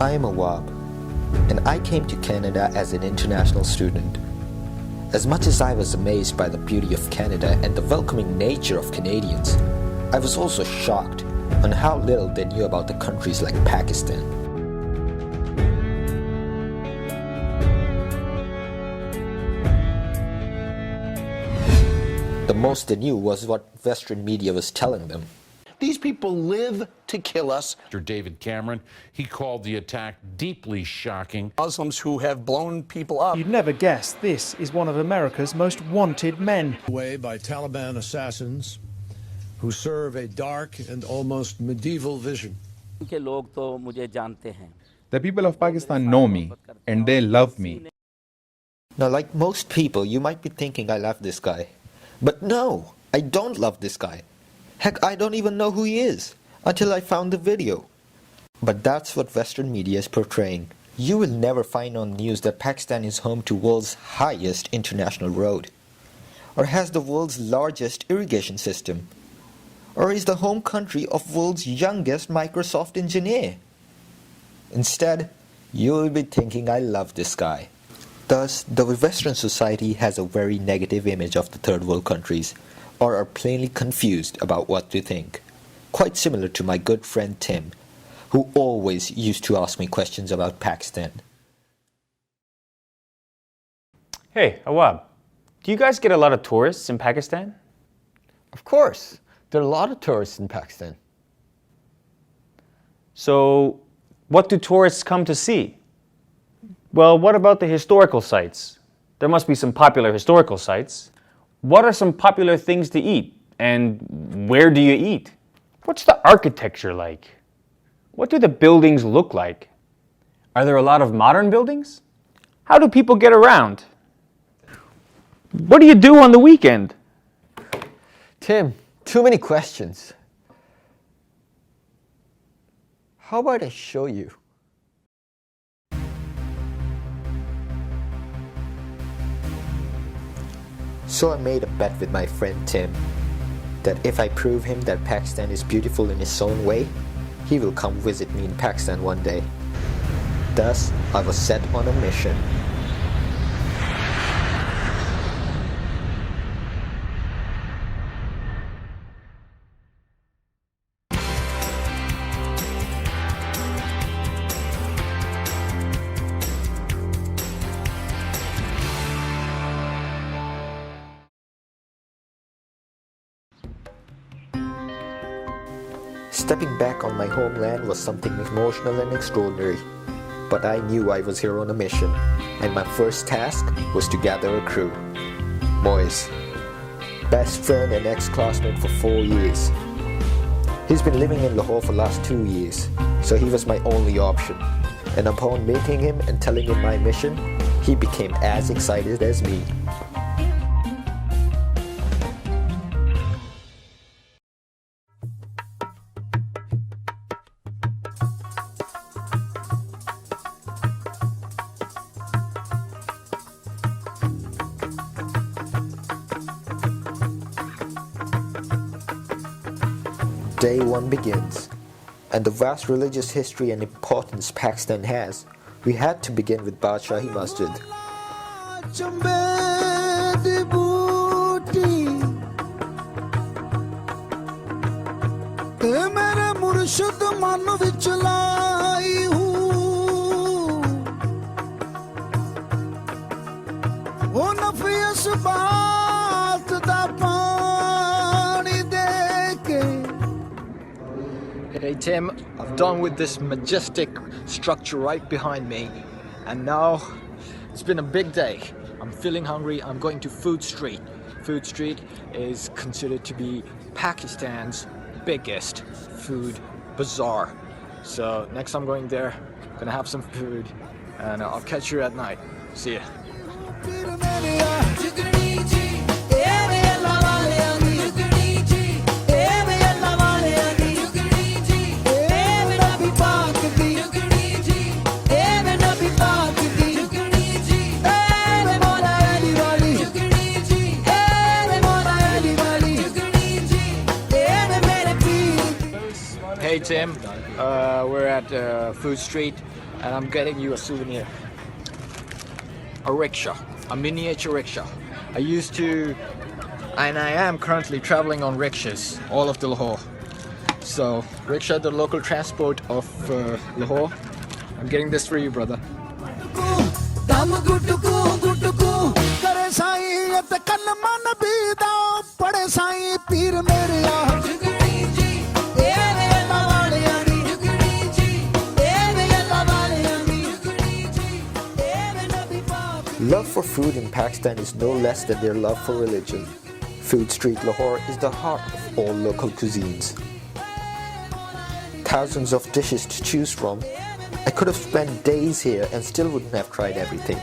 I am Awab, and I came to Canada as an international student. As much as I was amazed by the beauty of Canada and the welcoming nature of Canadians, I was also shocked on how little they knew about the countries like Pakistan. The most they knew was what Western media was telling them. These people live to kill us. David Cameron, he called the attack deeply shocking. Muslims who have blown people up. You'd never guess this is one of America's most wanted men. Away by Taliban assassins who serve a dark and almost medieval vision. The people of Pakistan know me and they love me. Now, like most people, you might be thinking I love this guy. But no, I don't love this guy. Heck, I don't even know who he is until I found the video. But that's what Western media is portraying. You will never find on news that Pakistan is home to world's highest international road, or has the world's largest irrigation system, or is the home country of world's youngest Microsoft engineer. Instead, you will be thinking I love this guy. Thus, the Western society has a very negative image of the third world countries, or are plainly confused about what to think. Quite similar to my good friend Tim, who always used to ask me questions about Pakistan. Hey, Awab, do you guys get a lot of tourists in Pakistan? Of course. There are a lot of tourists in Pakistan. So, what do tourists come to see? Well, what about the historical sites? There must be some popular historical sites. What are some popular things to eat? And where do you eat? What's the architecture like? What do the buildings look like? Are there a lot of modern buildings? How do people get around? What do you do on the weekend? Tim, too many questions. How about I show you? So I made a bet with my friend Tim that if I prove him that Pakistan is beautiful in its own way, he will come visit me in Pakistan one day. Thus, I was set on a mission. Stepping back on my homeland was something emotional and extraordinary, but I knew I was here on a mission, and my first task was to gather a crew. Moise, best friend and ex-classmate for 4 years. He's been living in Lahore for the last 2 years, so he was my only option, and upon meeting him and telling him my mission, he became as excited as me. Day one begins, and the vast religious history and importance Pakistan has, we had to begin with Badshahi Masjid. Hey Tim, I've done with this majestic structure right behind me, and now it's been a big day. I'm feeling hungry. I'm going to Food Street. Food Street is considered to be Pakistan's biggest food bazaar. So next I'm going there, gonna have some food, and I'll catch you at night. See ya. Hey Tim, we're at Food Street. and I'm getting you a souvenir. A rickshaw, a miniature rickshaw. I used to, and I am currently traveling on rickshaws all of the Lahore. So, rickshaw, the local transport of Lahore. I'm getting this for you, brother. Love for food in Pakistan is no less than their love for religion. Food Street Lahore is the heart of all local cuisines. Thousands of dishes to choose from. I could have spent days here and still wouldn't have tried everything.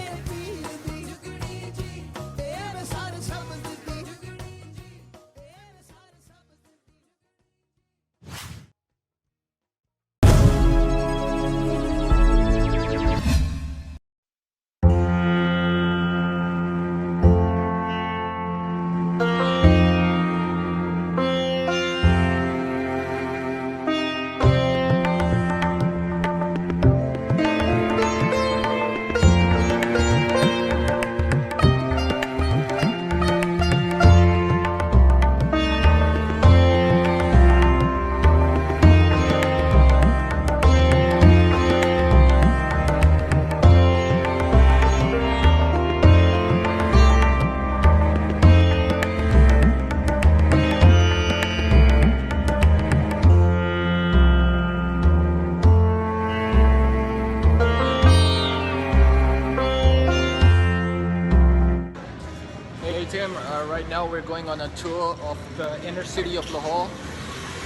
Right now we're going on a tour of the inner city of Lahore.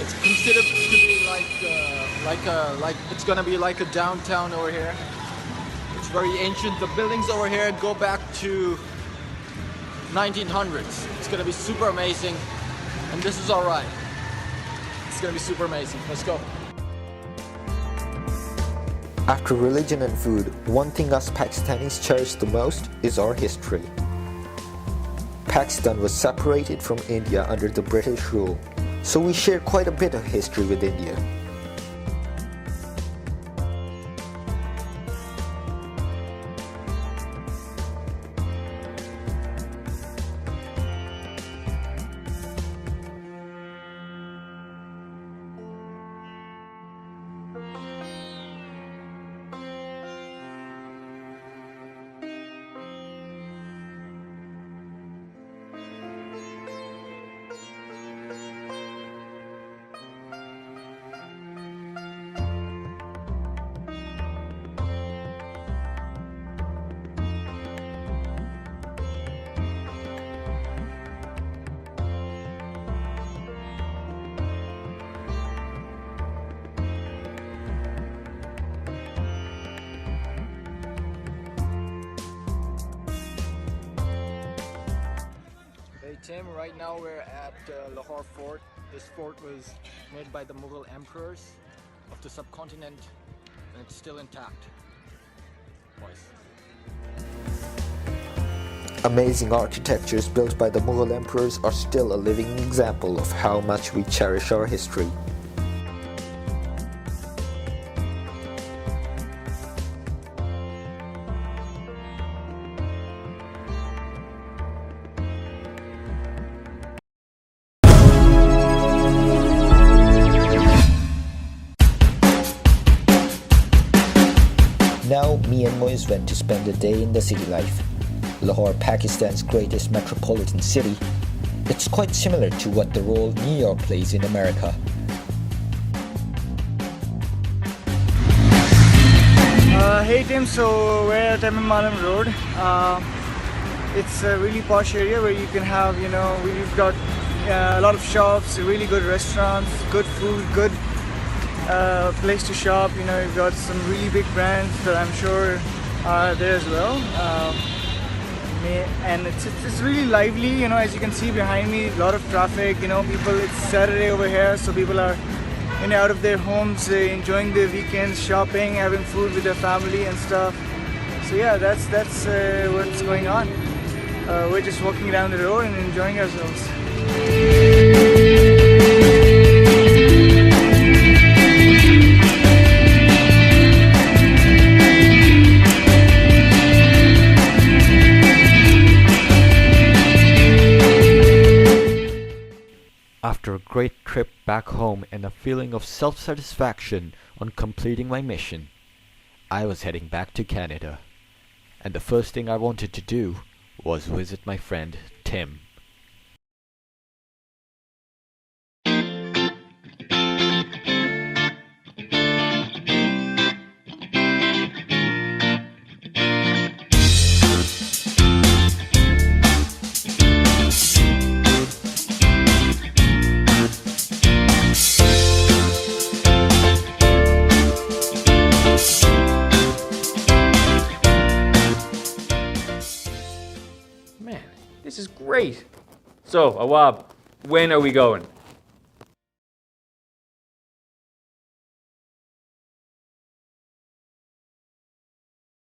It's considered to be like it's gonna be like a downtown over here. It's very ancient. The buildings over here go back to 1900s. It's gonna be super amazing, and this is all right. It's gonna be super amazing. Let's go. After religion and food, one thing us Pakistanis cherish the most is our history. Pakistan was separated from India under the British rule, so we share quite a bit of history with India. Tim, right now we're at Lahore Fort. This fort was made by the Mughal emperors of the subcontinent, and it's still intact. Boys. Amazing architectures built by the Mughal emperors are still a living example of how much we cherish our history. Now, me and Moise went to spend a day in the city life. Lahore, Pakistan's greatest metropolitan city. It's quite similar to what the role New York plays in America. Hey Tim, so we're at Malam Road. It's a really posh area where you can have, we've got a lot of shops, really good restaurants, good food, good place to shop. You've got some really big brands that I'm sure are there as well. And it's really lively, as you can see behind me, a lot of traffic, people, it's Saturday over here, so people are out of their homes, enjoying their weekends, shopping, having food with their family and stuff. So yeah, that's what's going on. We're just walking down the road and enjoying ourselves. After a great trip back home and a feeling of self-satisfaction on completing my mission, I was heading back to Canada. And the first thing I wanted to do was visit my friend Tim. Man, this is great. So, Awab, when are we going?